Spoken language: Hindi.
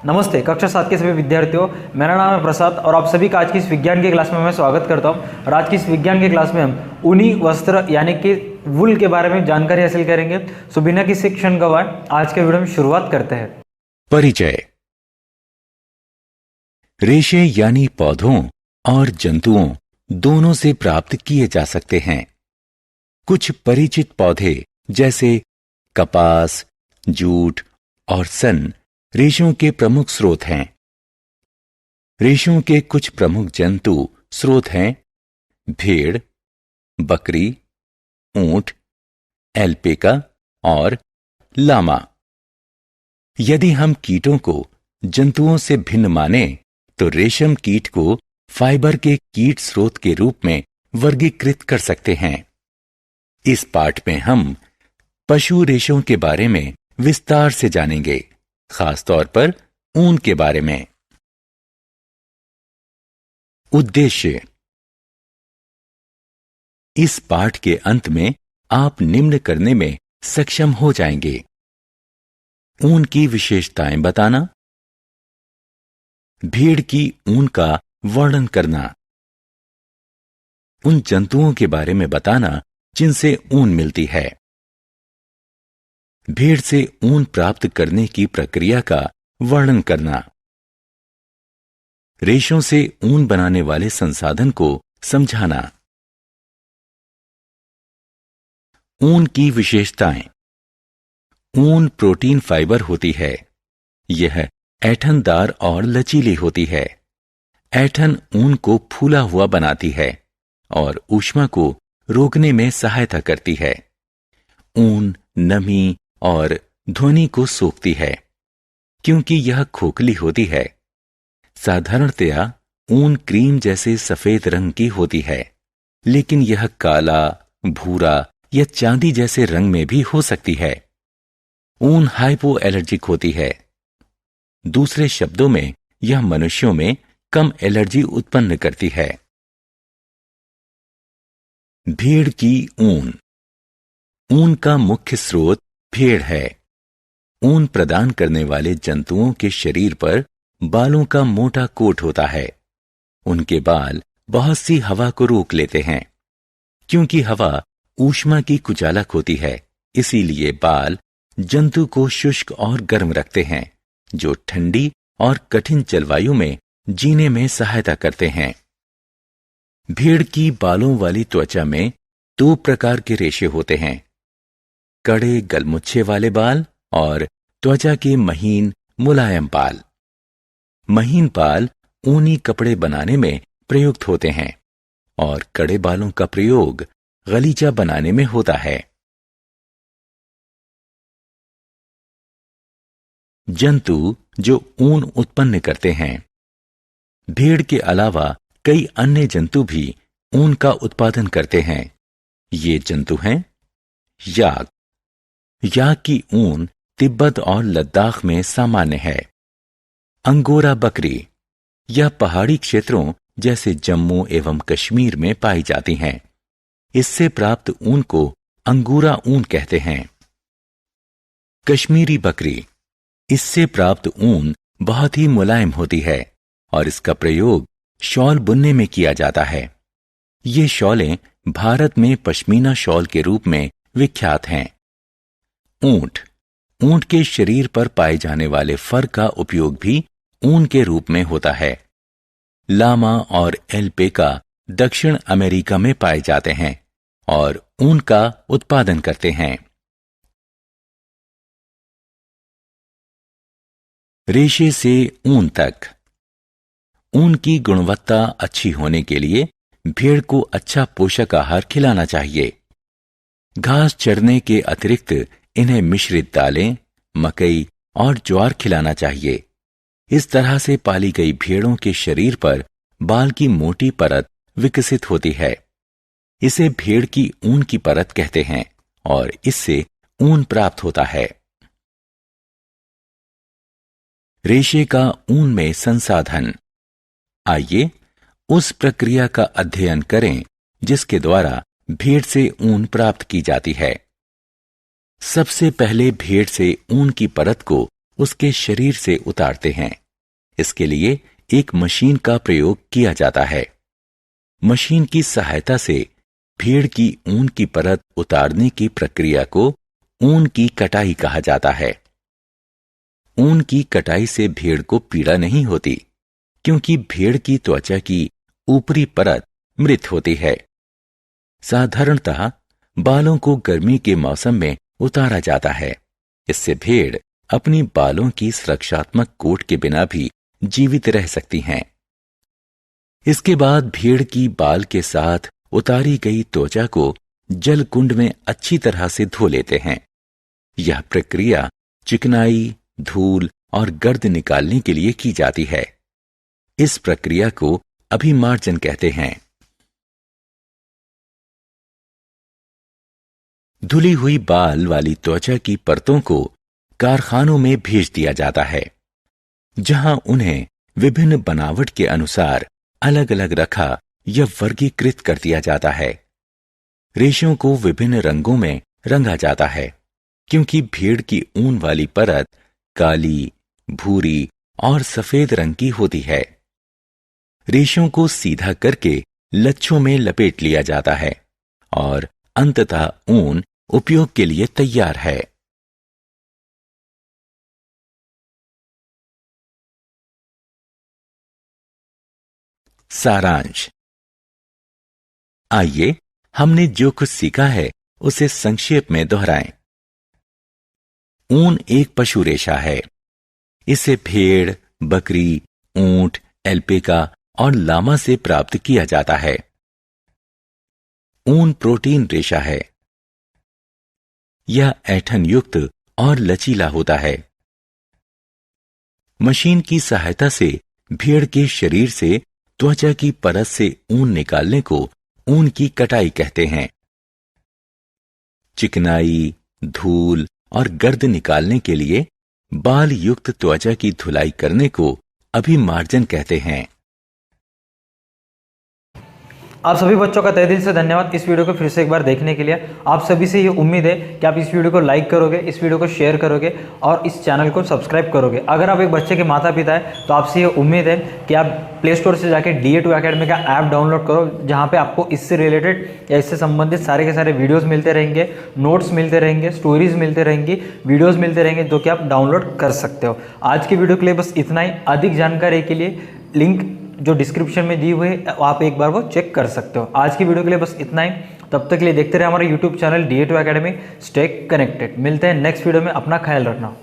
नमस्ते कक्षा 7 के सभी विद्यार्थियों, मेरा नाम है प्रसाद और आप सभी का आज की इस विज्ञान की क्लास में मैं स्वागत करता हूं। और आज की इस विज्ञान की क्लास में हम ऊनी वस्त्र यानी कि वूल के बारे में जानकारी हासिल करेंगे। सो बिना किसी क्षण गवाए आज के वीडियो में शुरुआत करते हैं। परिचय। रेशे यानी पौधों और जंतुओं दोनों से प्राप्त किए जा सकते हैं। कुछ परिचित पौधे जैसे कपास, जूट और सन रेशों के प्रमुख स्रोत हैं। रेशों के कुछ प्रमुख जंतु स्रोत हैं भेड़, बकरी, ऊंट, एल्पेका और लामा। यदि हम कीटों को जंतुओं से भिन्न माने तो रेशम कीट को फाइबर के कीट स्रोत के रूप में वर्गीकृत कर सकते हैं। इस पाठ में हम पशु रेशों के बारे में विस्तार से जानेंगे, खास तौर पर ऊन के बारे में। उद्देश्य। इस पाठ के अंत में आप निम्न करने में सक्षम हो जाएंगे: ऊन की विशेषताएं बताना, भेड़ की ऊन का वर्णन करना, उन जंतुओं के बारे में बताना जिनसे ऊन मिलती है, भेड़ से ऊन प्राप्त करने की प्रक्रिया का वर्णन करना, रेशों से ऊन बनाने वाले संसाधन को समझाना। ऊन की विशेषताएं। ऊन प्रोटीन फाइबर होती है। यह ऐंठनदार और लचीली होती है। ऐंठन ऊन को फूला हुआ बनाती है और ऊष्मा को रोकने में सहायता करती है। ऊन नमी और ध्वनि को सोखती है क्योंकि यह खोखली होती है। साधारणतया ऊन क्रीम जैसे सफेद रंग की होती है, लेकिन यह काला, भूरा या चांदी जैसे रंग में भी हो सकती है। ऊन हाइपो एलर्जिक होती है। दूसरे शब्दों में यह मनुष्यों में कम एलर्जी उत्पन्न करती है। भेड़ की ऊन। ऊन का मुख्य स्रोत भेड़ है। ऊन प्रदान करने वाले जंतुओं के शरीर पर बालों का मोटा कोट होता है। उनके बाल बहुत सी हवा को रोक लेते हैं। क्योंकि हवा ऊष्मा की कुचालक होती है, इसीलिए बाल जंतु को शुष्क और गर्म रखते हैं, जो ठंडी और कठिन जलवायु में जीने में सहायता करते हैं। भेड़ की बालों वाली त्वचा में 2 प्रकार के रेशे होते हैं: कड़े गलमुच्छे वाले बाल और त्वचा के महीन मुलायम बाल। महीन बाल ऊनी कपड़े बनाने में प्रयुक्त होते हैं और कड़े बालों का प्रयोग गलीचा बनाने में होता है। जंतु जो ऊन उत्पन्न करते हैं। भेड़ के अलावा कई अन्य जंतु भी ऊन का उत्पादन करते हैं। ये जंतु हैं याक। याक की ऊन तिब्बत और लद्दाख में सामान्य है। अंगोरा बकरी। यह पहाड़ी क्षेत्रों जैसे जम्मू एवं कश्मीर में पाई जाती हैं। इससे प्राप्त ऊन को अंगूरा ऊन कहते हैं। कश्मीरी बकरी। इससे प्राप्त ऊन बहुत ही मुलायम होती है और इसका प्रयोग शॉल बुनने में किया जाता है। ये शॉलें भारत में पश्मीना शॉल के रूप में विख्यात हैं। ऊंट। ऊंट के शरीर पर पाए जाने वाले फर का उपयोग भी ऊन के रूप में होता है। लामा और एल्पेका दक्षिण अमेरिका में पाए जाते हैं और ऊन का उत्पादन करते हैं। रेशे से ऊन तक। ऊन की गुणवत्ता अच्छी होने के लिए भेड़ को अच्छा पोषक आहार खिलाना चाहिए। घास चरने के अतिरिक्त इन्हें मिश्रित दालें, मकई और ज्वार खिलाना चाहिए। इस तरह से पाली गई भेड़ों के शरीर पर बाल की मोटी परत विकसित होती है। इसे भेड़ की ऊन की परत कहते हैं और इससे ऊन प्राप्त होता है। रेशे का ऊन में संसाधन। आइए उस प्रक्रिया का अध्ययन करें जिसके द्वारा भेड़ से ऊन प्राप्त की जाती है। सबसे पहले भेड़ से ऊन की परत को उसके शरीर से उतारते हैं। इसके लिए एक मशीन का प्रयोग किया जाता है। मशीन की सहायता से भेड़ की ऊन की परत उतारने की प्रक्रिया को ऊन की कटाई कहा जाता है। ऊन की कटाई से भेड़ को पीड़ा नहीं होती, क्योंकि भेड़ की त्वचा की ऊपरी परत मृत होती है। साधारणतः बालों को गर्मी के मौसम में उतारा जाता है। इससे भेड़ अपनी बालों की सुरक्षात्मक कोट के बिना भी जीवित रह सकती हैं। इसके बाद भेड़ की बाल के साथ उतारी गई त्वचा को जल कुंड में अच्छी तरह से धो लेते हैं। यह प्रक्रिया चिकनाई, धूल और गर्द निकालने के लिए की जाती है। इस प्रक्रिया को अभिमार्जन कहते हैं। धुली हुई बाल वाली त्वचा की परतों को कारखानों में भेज दिया जाता है, जहां उन्हें विभिन्न बनावट के अनुसार अलग अलग रखा या वर्गीकृत कर दिया जाता है। रेशों को विभिन्न रंगों में रंगा जाता है, क्योंकि भेड़ की ऊन वाली परत काली, भूरी और सफेद रंग की होती है। रेशों को सीधा करके लच्छों में लपेट लिया जाता है और अंततः ऊन उपयोग के लिए तैयार है। सारांश। आइए हमने जो कुछ सीखा है उसे संक्षेप में दोहराएं। ऊन एक पशु रेशा है। इसे भेड़, बकरी, ऊंट, एल्पेका और लामा से प्राप्त किया जाता है। ऊन प्रोटीन रेशा है। यह ऐंठन युक्त और लचीला होता है। मशीन की सहायता से भेड़ के शरीर से त्वचा की परत से ऊन निकालने को ऊन की कटाई कहते हैं। चिकनाई, धूल और गर्द निकालने के लिए बाल युक्त त्वचा की धुलाई करने को अभिमार्जन कहते हैं। आप सभी बच्चों का तहे दिल से धन्यवाद इस वीडियो को फिर से एक बार देखने के लिए। आप सभी से ये उम्मीद है कि आप इस वीडियो को लाइक करोगे, इस वीडियो को शेयर करोगे और इस चैनल को सब्सक्राइब करोगे। अगर आप एक बच्चे के माता पिता है तो आपसे ये उम्मीद है कि आप प्ले स्टोर से जाके DA2 अकेडमी का ऐप डाउनलोड करो, जहाँ पे आपको इससे रिलेटेड या इससे संबंधित सारे के सारे वीडियोज़ मिलते रहेंगे, नोट्स मिलते रहेंगे, स्टोरीज मिलते रहेंगी, वीडियोज़ मिलते रहेंगे, जो कि आप डाउनलोड कर सकते हो। आज की वीडियो के लिए बस इतना ही। अधिक जानकारी के लिए लिंक जो डिस्क्रिप्शन में दी हुई है आप एक बार वो चेक कर सकते हो। आज की वीडियो के लिए बस इतना ही। तब तक के लिए देखते रहे हमारे YouTube channel DA2 academy. Stay connected. मिलते हैं नेक्स्ट वीडियो में। अपना ख्याल रखना।